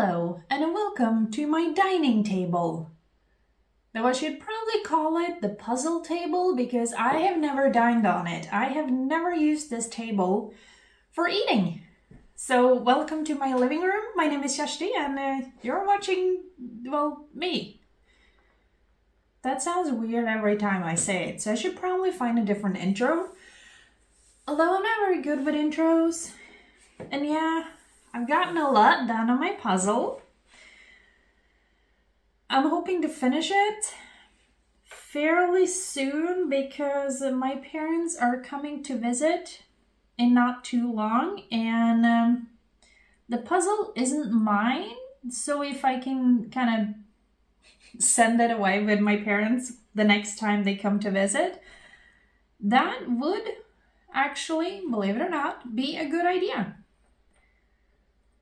Hello and welcome to my dining table. Though I should probably call it the puzzle table because I have never dined on it. I have never used this table for eating. So welcome to my living room. My name is Kersti and you're watching, well, me. That sounds weird every time I say it, so I should probably find a different intro. Although I'm not very good with intros. And yeah, I've gotten a lot done on my puzzle. I'm hoping to finish it fairly soon because my parents are coming to visit in not too long, and the puzzle isn't mine, so if I can kind of send it away with my parents the next time they come to visit, that would actually, believe it or not, be a good idea.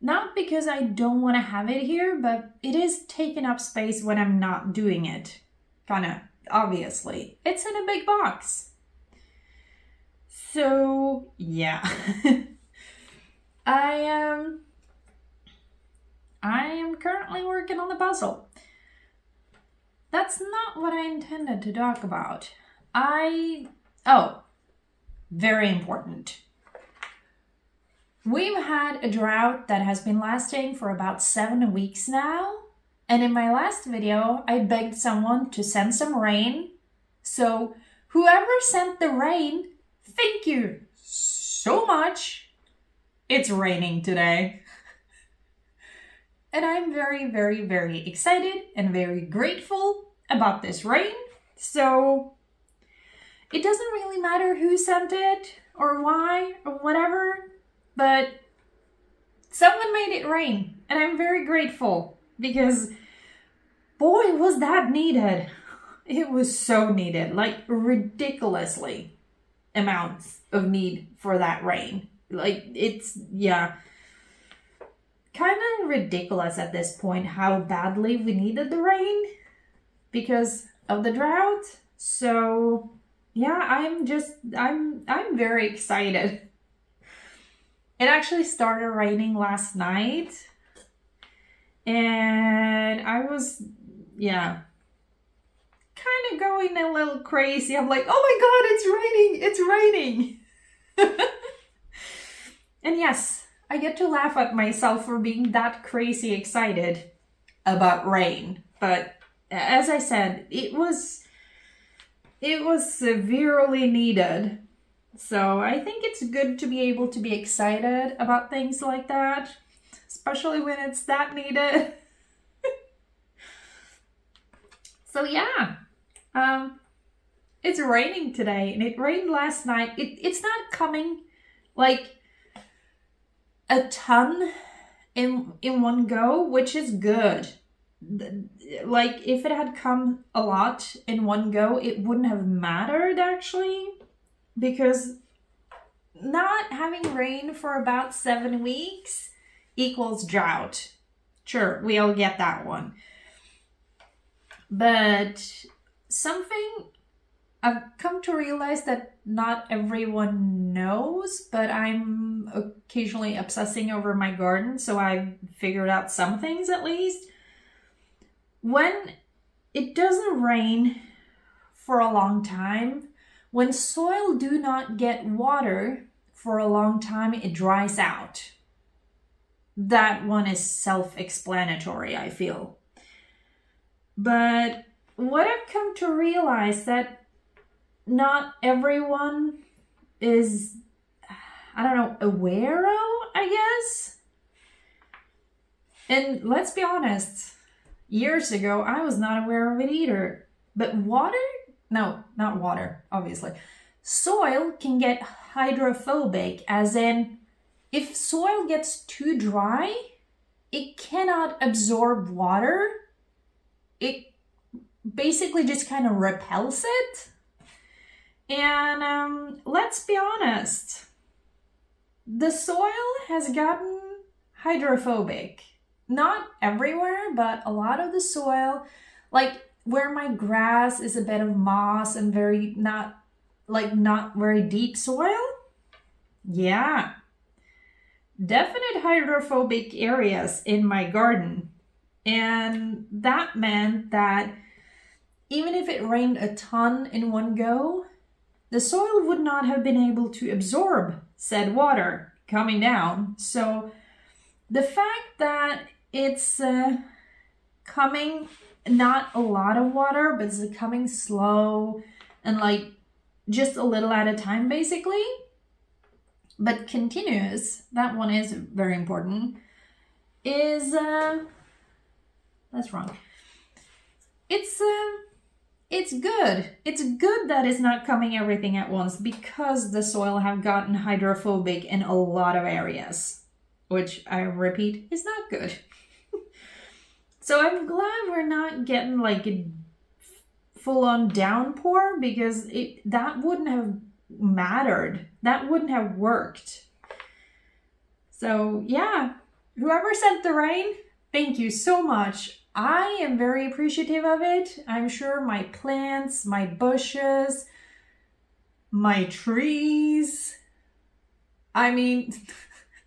Not because I don't want to have it here, but it is taking up space when I'm not doing it. Kinda, obviously. It's in a big box. So, yeah. I am currently working on the puzzle. That's not what I intended to talk about. Very important. We've had a drought that has been lasting for about 7 weeks now. And in my last video, I begged someone to send some rain. So whoever sent the rain, thank you so much. It's raining today. And I'm very, very, very excited and very grateful about this rain. So it doesn't really matter who sent it or why or whatever. But someone made it rain, and I'm very grateful because, boy, was that needed. It was so needed, like ridiculously amounts of need for that rain. Like, it's, yeah, kind of ridiculous at this point how badly we needed the rain because of the drought. So, yeah, I'm very excited. It actually started raining last night, and I was, kind of going a little crazy. I'm like, oh my God, it's raining. And yes, I get to laugh at myself for being that crazy excited about rain. But as I said, it was severely needed. So I think it's good to be able to be excited about things like that, especially when it's that needed. So yeah, it's raining today, and it rained last night. It's not coming like a ton in one go, which is good. Like if it had come a lot in one go, it wouldn't have mattered actually. Because not having rain for about 7 weeks equals drought. Sure, we all get that one. But something I've come to realize that not everyone knows, but I'm occasionally obsessing over my garden, so I've figured out some things at least. When it doesn't rain for a long time, when soil do not get water for a long time, it dries out. That one is self-explanatory, I feel. But what I've come to realize that not everyone is, aware of, I guess. And let's be honest, years ago, I was not aware of it either. But no, not water, obviously. Soil can get hydrophobic, as in, if soil gets too dry, it cannot absorb water. It basically just kind of repels it. And let's be honest, the soil has gotten hydrophobic. Not everywhere, but a lot of the soil, like where my grass is a bed of moss and not very deep soil. Yeah. definite hydrophobic areas in my garden. And that meant that even if it rained a ton in one go, the soil would not have been able to absorb said water coming down. So the fact that it's coming, not a lot of water, but it's coming slow and like just a little at a time basically, but continuous, that one is very important, is, that's wrong. It's good. It's good that it's not coming everything at once because the soil have gotten hydrophobic in a lot of areas, which I repeat is not good. So I'm glad we're not getting like a full-on downpour because that wouldn't have mattered. That wouldn't have worked. So yeah, whoever sent the rain, thank you so much. I am very appreciative of it. I'm sure my plants, my bushes, my trees, I mean,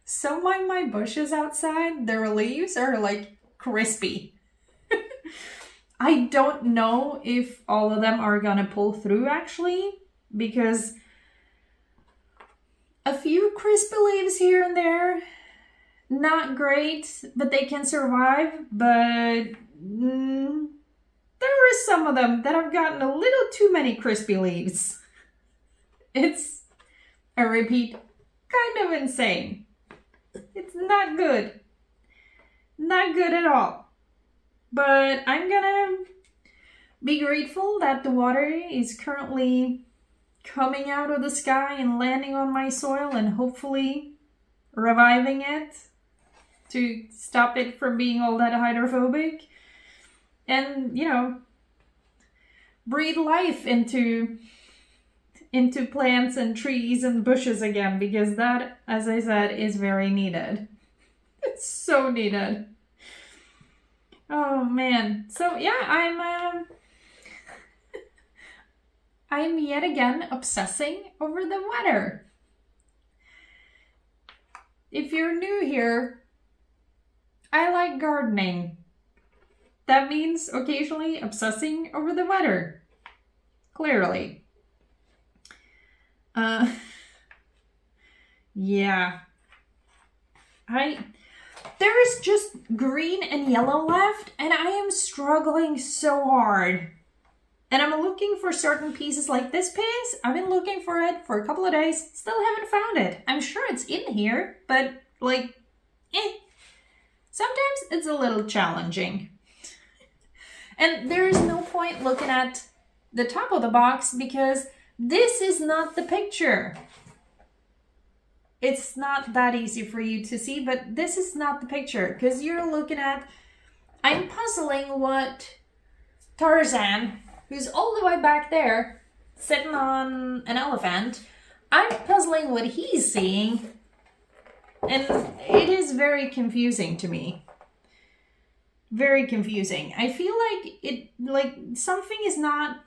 some of my bushes outside, their leaves are like crispy. I don't know if all of them are gonna pull through actually, because a few crispy leaves here and there, not great, but they can survive. But there are some of them that have gotten a little too many crispy leaves. It's, I repeat, kind of insane. It's not good. Not good at all. But I'm gonna be grateful that the water is currently coming out of the sky and landing on my soil and hopefully reviving it to stop it from being all that hydrophobic. And, you know, breathe life into plants and trees and bushes again, because that, as I said, is very needed. It's so needed. Oh man. So yeah, I'm yet again obsessing over the weather. If you're new here, I like gardening. That means occasionally obsessing over the weather. Clearly. Yeah. There is just green and yellow left, and I am struggling so hard. And I'm looking for certain pieces like this piece. I've been looking for it for a couple of days. Still haven't found it. I'm sure it's in here, but like, sometimes it's a little challenging. And there is no point looking at the top of the box because this is not the picture. It's not that easy for you to see, but this is not the picture because you're looking at, I'm puzzling what Tarzan, who's all the way back there, sitting on an elephant, I'm puzzling what he's seeing, and it is very confusing to me. Very confusing. I feel like something is not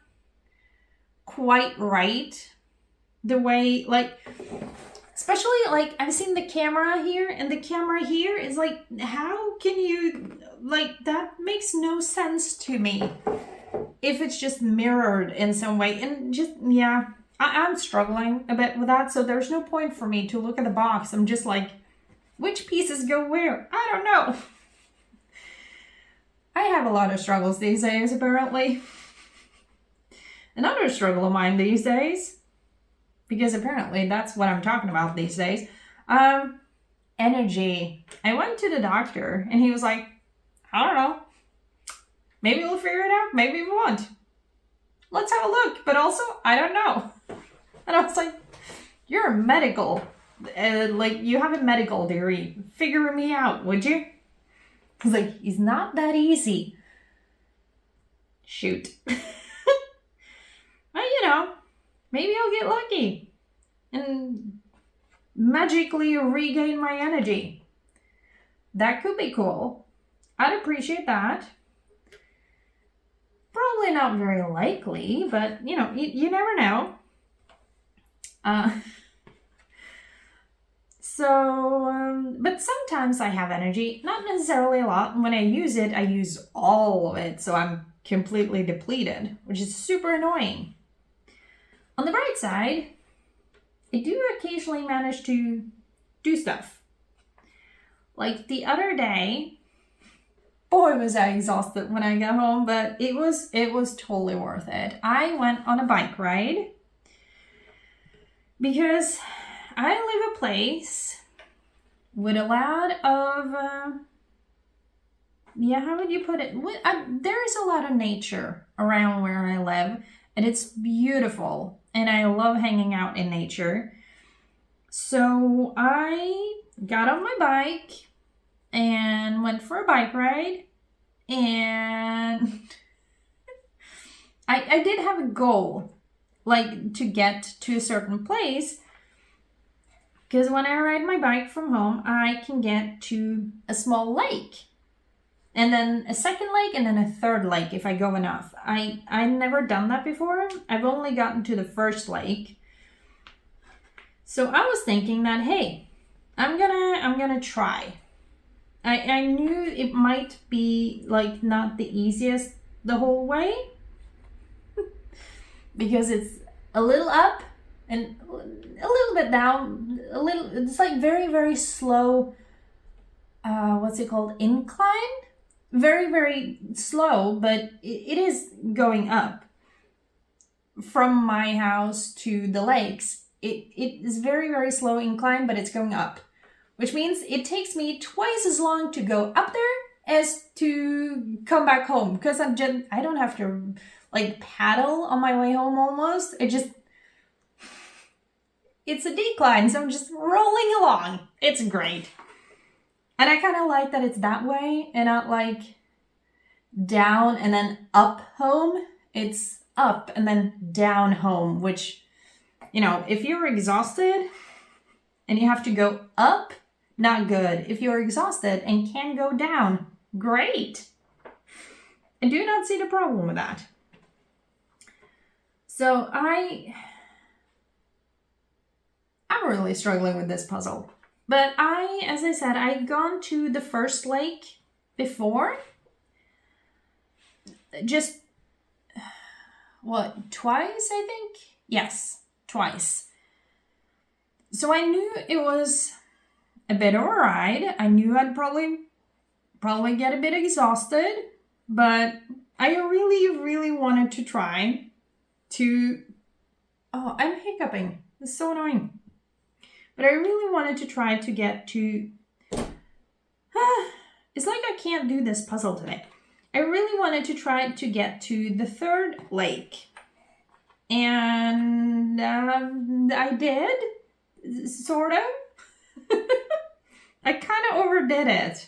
quite right. The way, like, especially like I've seen the camera here, and the camera here is like, how can you, like, that makes no sense to me if it's just mirrored in some way. And just, yeah, I'm struggling a bit with that, so there's no point for me to look at the box. I'm just like, which pieces go where? I don't know. I have a lot of struggles these days, apparently. Another struggle of mine these days, because apparently that's what I'm talking about these days, energy. I went to the doctor and he was like, I don't know. Maybe we'll figure it out. Maybe we won't. Let's have a look. But also, I don't know. And I was like, you're a medical, like you have a medical degree. Figure me out, would you? He's like, it's not that easy. Shoot. Well, you know, maybe I'll get lucky and magically regain my energy. That could be cool. I'd appreciate that. Probably not very likely, but you know, you never know. So, but sometimes I have energy, not necessarily a lot. And when I use it, I use all of it. So I'm completely depleted, which is super annoying. On the bright side, I do occasionally manage to do stuff. Like the other day, boy, was I exhausted when I got home, but it was totally worth it. I went on a bike ride because I live a place with a lot of, how would you put it? There is a lot of nature around where I live, and it's beautiful, and I love hanging out in nature. So I got on my bike and went for a bike ride, and I did have a goal, like to get to a certain place, because when I ride my bike from home, I can get to a small lake, and then a second lake, and then a third lake if I go enough. I never done that before. I've only gotten to the first lake. So I was thinking that, hey, I'm gonna try. I knew it might be like not the easiest the whole way because it's a little up and a little bit down, it's like very, very slow, what's it called? Incline? Very, very slow, but it is going up from my house to the lakes. It is very, very slow incline, but it's going up, which means it takes me twice as long to go up there as to come back home, because I don't have to like paddle on my way home almost. It's a decline, so I'm just rolling along. It's great. And I kind of like that it's that way and not like down and then up home. It's up and then down home, which, you know, if you're exhausted and you have to go up, not good. If you're exhausted and can go down, great. I do not see the problem with that. So I'm really struggling with this puzzle. But as I said, I'd gone to the first lake before. Just, twice, I think? Yes, twice. So I knew it was a bit of a ride. I knew I'd probably get a bit exhausted, but I really, really wanted to try to... Oh, I'm hiccuping. It's so annoying. But I really wanted to try to get to... It's like I can't do this puzzle today. I really wanted to try to get to the third lake. And I did, sort of. I kind of overdid it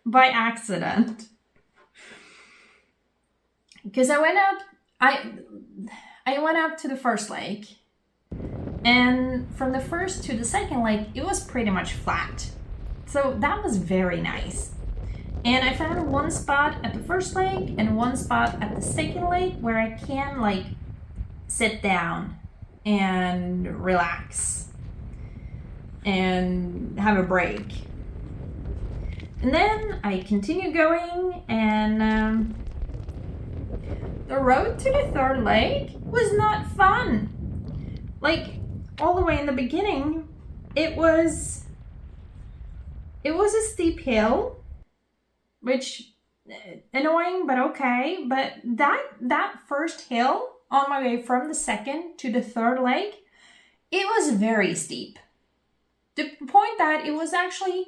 by accident. Because I went up to the first lake. And from the first to the second lake, it was pretty much flat. So that was very nice. And I found one spot at the first lake and one spot at the second lake where I can like sit down and relax and have a break. And then I continue going, and the road to the third lake was not fun. Like, all the way in the beginning, it was a steep hill, which annoying, but okay. But that first hill on my way from the second to the third lake, it was very steep. To the point that it was actually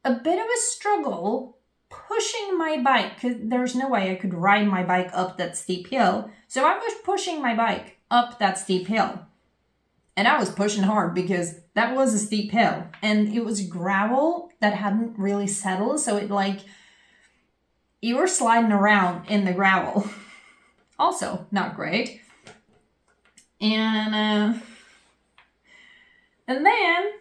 a bit of a struggle pushing my bike, because there's no way I could ride my bike up that steep hill. So I was pushing my bike up that steep hill. And I was pushing hard because that was a steep hill. And it was gravel that hadn't really settled. So it like, you were sliding around in the gravel. Also, not great. And then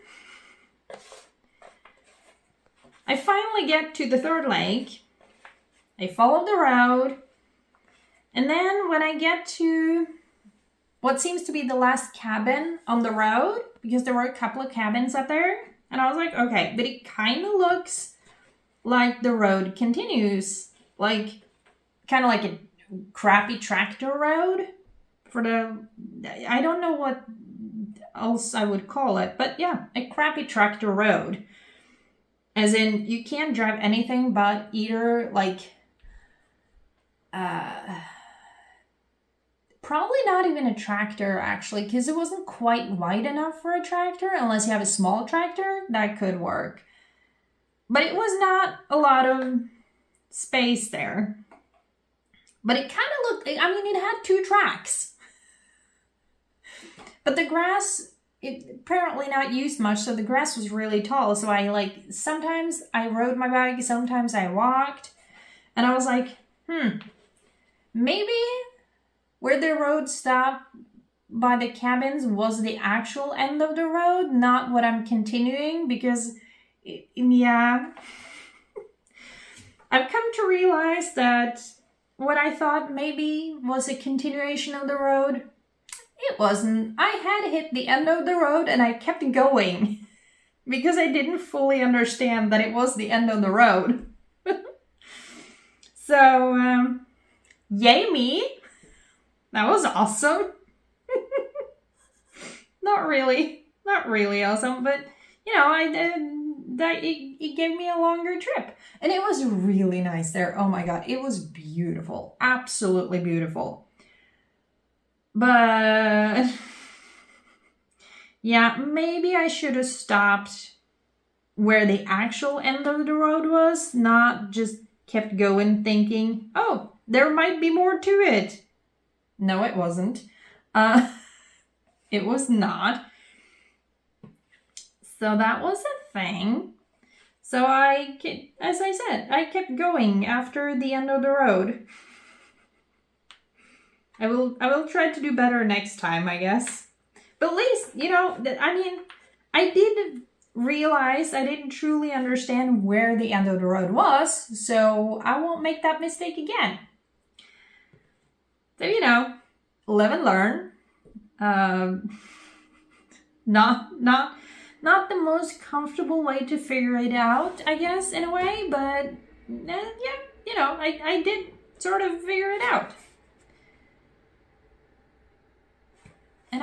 I finally get to the third lake. I follow the road. And then when I get to what seems to be the last cabin on the road, because there were a couple of cabins up there, And I was like, okay, but it kind of looks like the road continues, like kind of like a crappy tractor road for the, I don't know what else I would call it, but yeah, a crappy tractor road. As in, you can't drive anything but either like, probably not even a tractor actually, because it wasn't quite wide enough for a tractor. Unless you have a small tractor, that could work. But it was not a lot of space there. But it kind of looked, I mean, it had 2 tracks. But the grass, it apparently not used much, so the grass was really tall. So I sometimes I rode my bike, sometimes I walked. And I was like, maybe where the road stopped by the cabins was the actual end of the road, not what I'm continuing, because, yeah. I've come to realize that what I thought maybe was a continuation of the road, it wasn't. I had hit the end of the road and I kept going because I didn't fully understand that it was the end of the road. So, yay me. That was awesome. Not really awesome, but you know, it gave me a longer trip. And it was really nice there. Oh my God, it was beautiful. Absolutely beautiful. But yeah, maybe I should have stopped where the actual end of the road was, not just kept going thinking, oh, there might be more to it. No, it wasn't. It was not. So that was a thing. So as I said, I kept going after the end of the road. I will try to do better next time, I guess. But at least, you know, I mean, I did realize I didn't truly understand where the end of the road was, so I won't make that mistake again. So, you know, live and learn. Not the most comfortable way to figure it out, I guess, in a way, but yeah, you know, I did sort of figure it out. And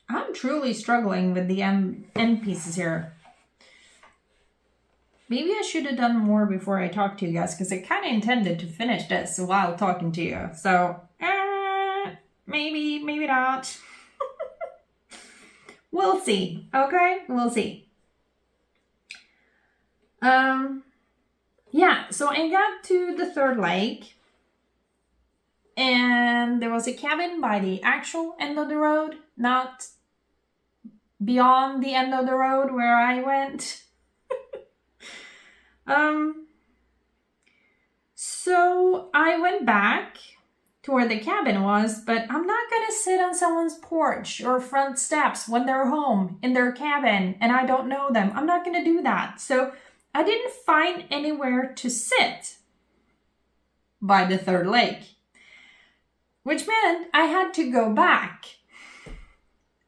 I'm truly struggling with the end pieces here. Maybe I should have done more before I talked to you guys, because I kind of intended to finish this while talking to you. So, maybe not. We'll see. Okay, we'll see. Yeah, so I got to the 3rd lake. And there was a cabin by the actual end of the road, not beyond the end of the road where I went. So I went back to where the cabin was, but I'm not gonna sit on someone's porch or front steps when they're home in their cabin and I don't know them. I'm not gonna do that. So I didn't find anywhere to sit by the 3rd lake, which meant I had to go back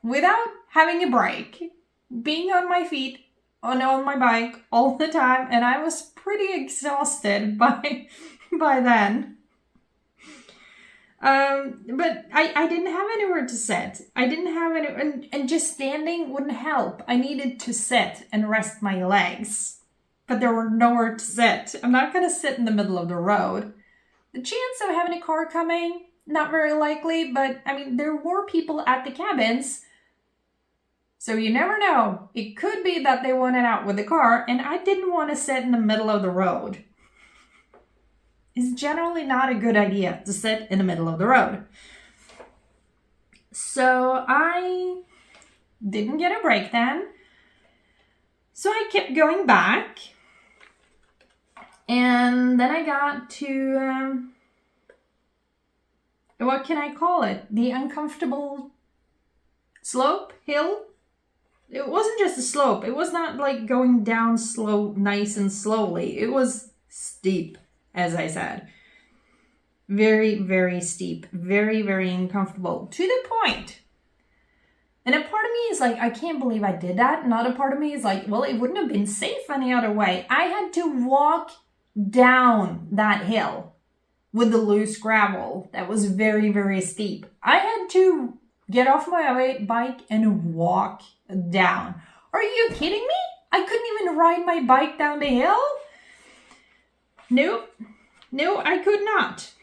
without having a break, being on my feet, on my bike all the time, and I was pretty exhausted by then. But I didn't have anywhere to sit. I didn't have any, and just standing wouldn't help. I needed to sit and rest my legs, but there were nowhere to sit. I'm not gonna sit in the middle of the road. The chance of having a car coming, not very likely, but I mean, there were people at the cabins, so you never know. It could be that they wanted out with the car, and I didn't want to sit in the middle of the road. It's generally not a good idea to sit in the middle of the road. So I didn't get a break then. So I kept going back. And then I got to, what can I call it? The uncomfortable slope, hill? It wasn't just a slope. It was not like going down slow, nice and slowly. It was steep, as I said. Very, very steep. Very, very uncomfortable. To the point. And a part of me is like, I can't believe I did that. Another part of me is like, well, it wouldn't have been safe any other way. I had to walk down that hill with the loose gravel that was very, very steep. I had to get off my bike and walk down. Are you kidding me? I couldn't even ride my bike down the hill? Nope. No, I could not.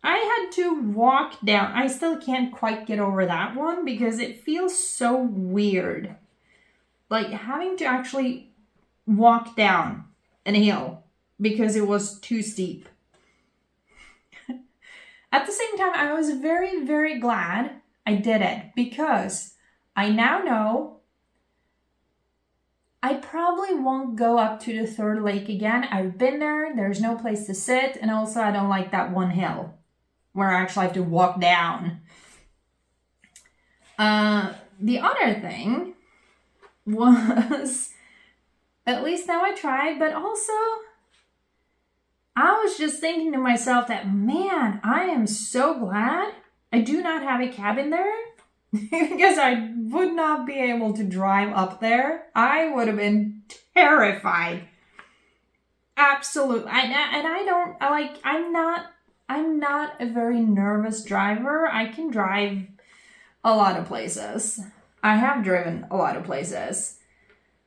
I had to walk down. I still can't quite get over that one because it feels so weird. Like having to actually walk down a hill because it was too steep. At the same time, I was very, very glad I did it because I now know I probably won't go up to the third lake again. I've been there. There's no place to sit. And also I don't like that one hill where I actually have to walk down. The other thing was, at least now I tried, but also I was just thinking to myself that, man, I am so glad I do not have a cabin there because I would not be able to drive up there. I would have been terrified. Absolutely. I'm not a very nervous driver. I can drive a lot of places. I have driven a lot of places.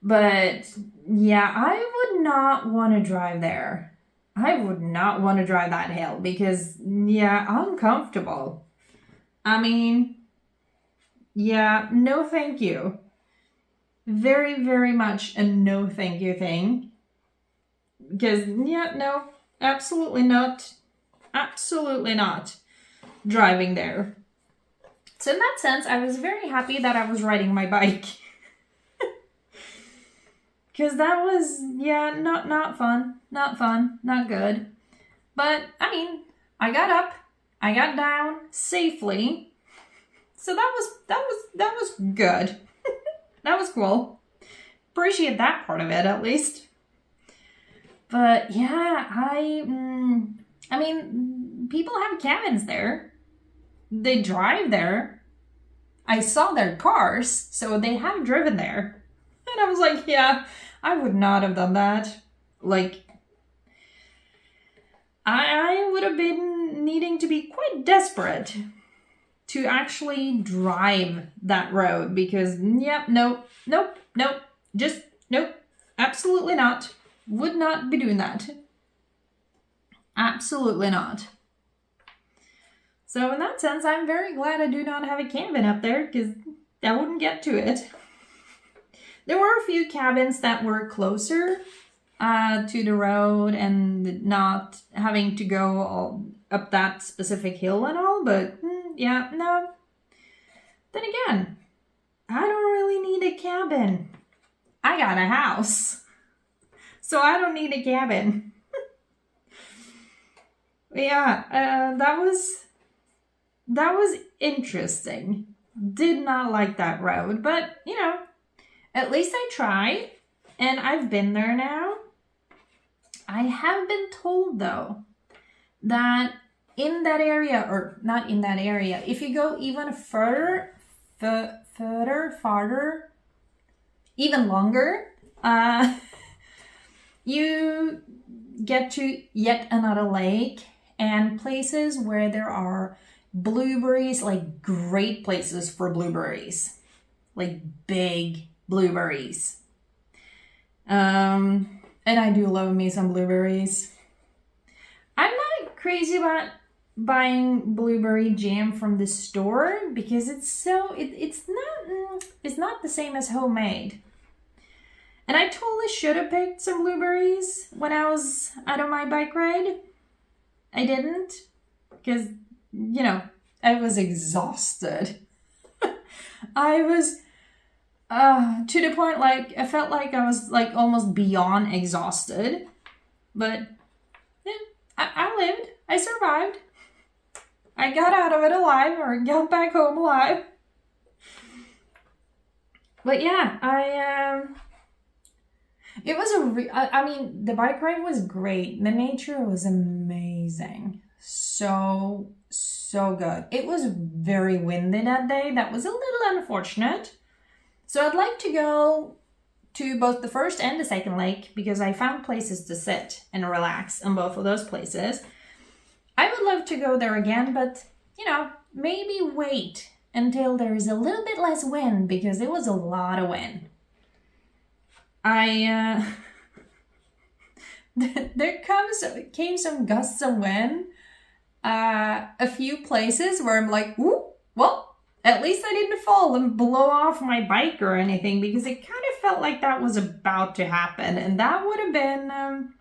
But yeah, I would not want to drive there. I would not want to drive that hill because, yeah, uncomfortable. I mean, yeah, no thank you. Very, very much a no thank you thing. Because, yeah, no, absolutely not. Absolutely not driving there. So in that sense, I was very happy that I was riding my bike. Because that was, yeah, not fun. Not fun. Not good. But, I mean, I got up. I got down safely. So that was good. That was cool. Appreciate that part of it, at least. But, yeah, I mean, people have cabins there. They drive there. I saw their cars, so they have driven there. And I was like, yeah, I would not have done that. Like, I would have been needing to be quite desperate to actually drive that road because, yep, nope, just nope, absolutely not. Would not be doing that. Absolutely not. So in that sense, I'm very glad I do not have a cabin up there because I wouldn't get to it. There were a few cabins that were closer to the road and not having to go all up that specific hill and all, but yeah, no. Then again, I don't really need a cabin. I got a house, so I don't need a cabin. Yeah, that was interesting. Did not like that road, but you know, at least I tried, and I've been there now. I have been told though that in that area, or not in that area, if you go even farther, even longer, you get to yet another lake and places where there are blueberries, like great places for blueberries, like big blueberries. And I do love me some blueberries. I'm not crazy about buying blueberry jam from the store because it's not the same as homemade. And I totally should have picked some blueberries when I was out on my bike ride. I didn't because, you know, I was exhausted. I was to the point like I felt like I was like almost beyond exhausted. But yeah, I lived. I survived. I got out of it alive, or got back home alive. But yeah, it was I mean, the bike ride was great. The nature was amazing. so good. It was very windy that day. That was a little unfortunate. So I'd like to go to both the first and the second lake because I found places to sit and relax in both of those places. I would love to go there again, but maybe wait until there is a little bit less wind because it was a lot of wind. There came some gusts of wind. A few places where I'm like, ooh, well, at least I didn't fall and blow off my bike or anything because it kind of felt like that was about to happen. And that would have been,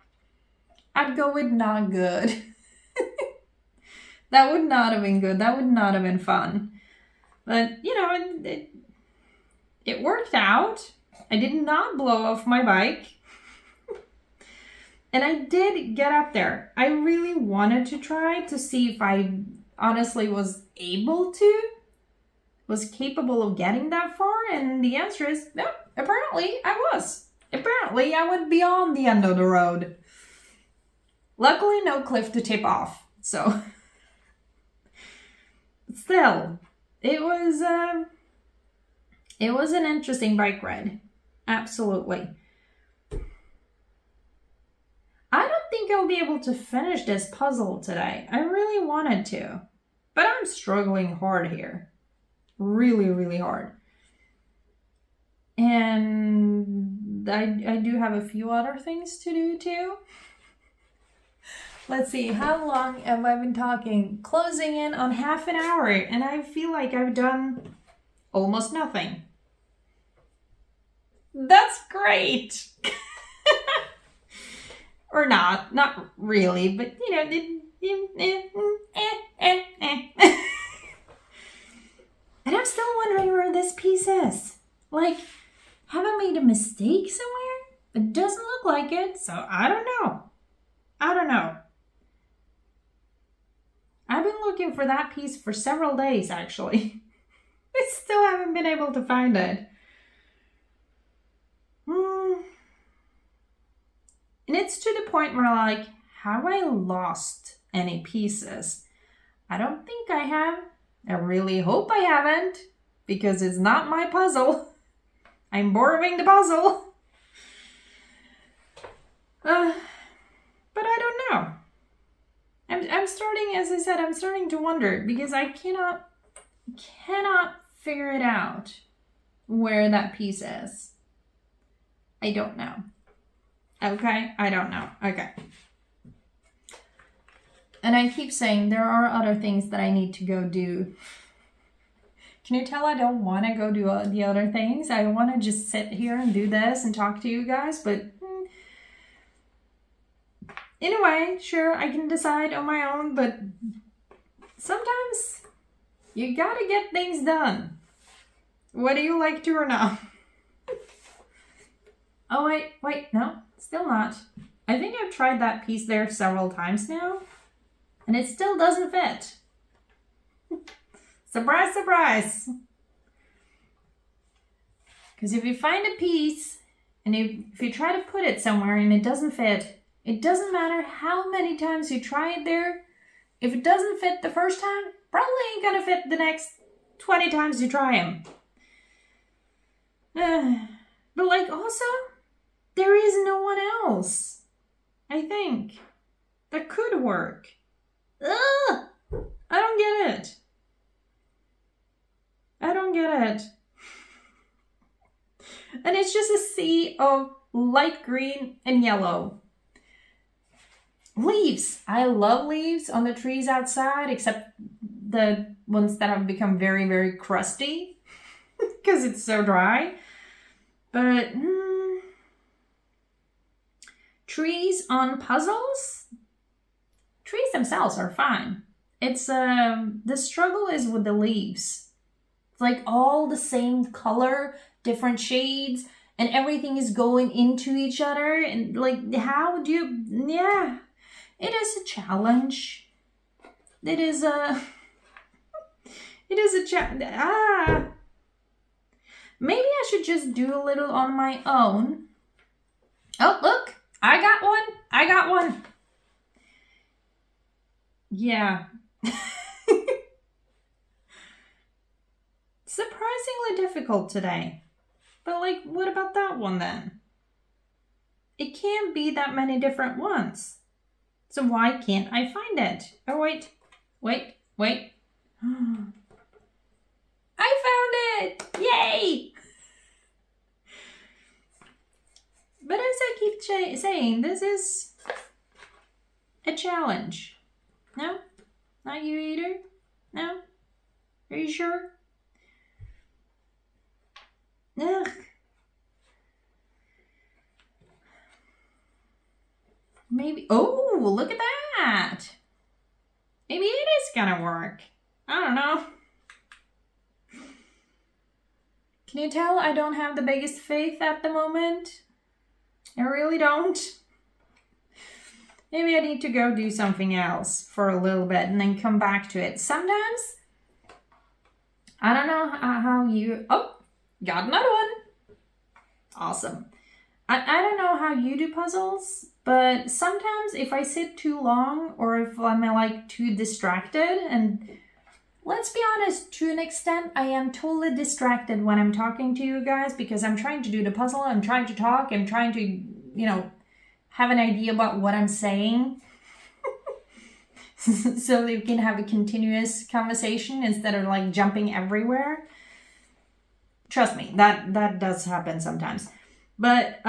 I'd go with not good. That would not have been good. That would not have been fun. But, it worked out. I did not blow off my bike. And I did get up there. I really wanted to try to see if I honestly was capable of getting that far. And the answer is, no, apparently I was. Apparently I went beyond the end of the road. Luckily, no cliff to tip off. So, still, it was an interesting bike ride. Absolutely. I don't think I'll be able to finish this puzzle today. I really wanted to, but I'm struggling hard here. Really, really hard. And I do have a few other things to do too. Let's see, how long have I been talking? Closing in on half an hour, and I feel like I've done almost nothing. That's great. Or not really, but And I'm still wondering where this piece is. Like, have I made a mistake somewhere? It doesn't look like it, so I don't know. I've been looking for that piece for several days, actually. I still haven't been able to find it. And it's to the point where like, have I lost any pieces? I don't think I have. I really hope I haven't, because it's not my puzzle. I'm borrowing the puzzle. But I don't know. I'm starting, as I said, I'm starting to wonder because I cannot figure it out where that piece is. I don't know. Okay, I don't know. Okay. And I keep saying there are other things that I need to go do. Can you tell I don't want to go do the other things? I want to just sit here and do this and talk to you guys, but in a way, sure, I can decide on my own, but sometimes you gotta get things done, whether you like to or not. Oh, wait, no, still not. I think I've tried that piece there several times now, and it still doesn't fit. Surprise, surprise. Because if you find a piece, and if you try to put it somewhere and it doesn't fit, it doesn't matter how many times you try it there. If it doesn't fit the first time, probably ain't gonna fit the next 20 times you try them. But like also, there is no one else, I think, that could work. I don't get it. And it's just a sea of light green and yellow. Leaves. I love leaves on the trees outside, except the ones that have become very, very crusty because it's so dry. But trees on puzzles? Trees themselves are fine. It's the struggle is with the leaves. It's like all the same color, different shades, and everything is going into each other. And like, how do you? Yeah, it is a challenge. It is a challenge. Maybe I should just do a little on my own. Oh, look, I got one. Yeah. Surprisingly difficult today. But like, what about that one then? It can't be that many different ones. So why can't I find it? Oh, wait. I found it! Yay! But as I keep saying, this is a challenge. No? Not you either? No? Are you sure? Ugh. Maybe. Oh, look at that. Maybe it is gonna work. I don't know. Can you tell I don't have the biggest faith at the moment? I really don't. Maybe I need to go do something else for a little bit and then come back to it. Sometimes, I don't know how you... Oh, got another one. Awesome. I don't know how you do puzzles, but sometimes if I sit too long or if I'm like too distracted, and let's be honest, to an extent, I am totally distracted when I'm talking to you guys because I'm trying to do the puzzle, I'm trying to talk, I'm trying to, you know, have an idea about what I'm saying so that we can have a continuous conversation instead of like jumping everywhere. Trust me, that does happen sometimes. But,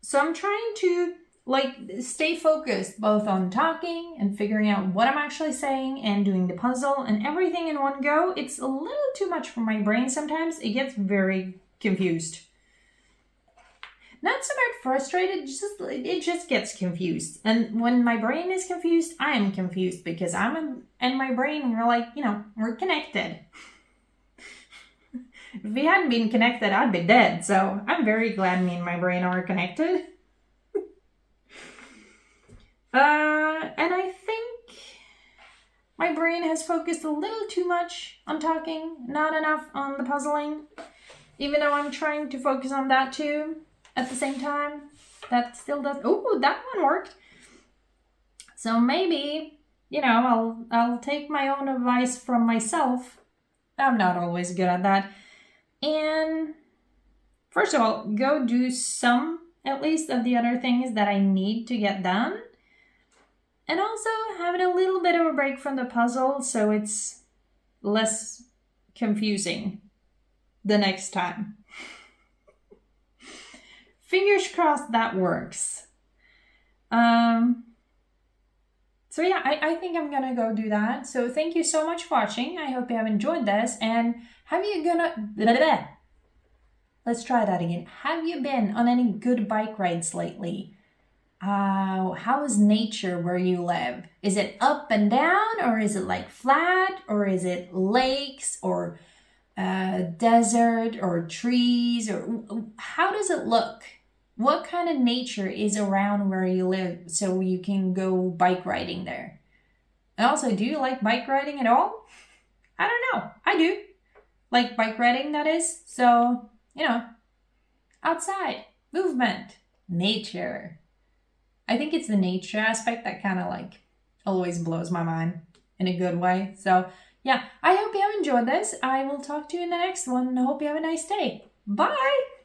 so I'm trying to like stay focused both on talking and figuring out what I'm actually saying and doing the puzzle and everything in one go. It's a little too much for my brain sometimes. It gets very confused. Not so much frustrated, it just gets confused. And when my brain is confused, I am confused because and my brain, we're like, you know, we're connected. If we hadn't been connected, I'd be dead. So I'm very glad me and my brain are connected. And I think my brain has focused a little too much on talking, not enough on the puzzling. Even though I'm trying to focus on that too at the same time. That still does... Oh, that one worked. So maybe, you know, I'll take my own advice from myself. I'm not always good at that. And first of all, go do some, at least, of the other things that I need to get done. And also having a little bit of a break from the puzzle so it's less confusing the next time. Fingers crossed that works. So yeah, I think I'm gonna go do that. So thank you so much for watching. I hope you have enjoyed this. And have you Let's try that again. Have you been on any good bike rides lately? How is nature where you live? Is it up and down, or is it like flat, or is it lakes, or desert, or trees, or how does it look? What kind of nature is around where you live so you can go bike riding there? And also, do you like bike riding at all? I don't know. I do. Like bike riding, that is. So, you know, outside, movement, nature. I think it's the nature aspect that kind of like always blows my mind in a good way. So yeah, I hope you have enjoyed this. I will talk to you in the next one. I hope you have a nice day. Bye!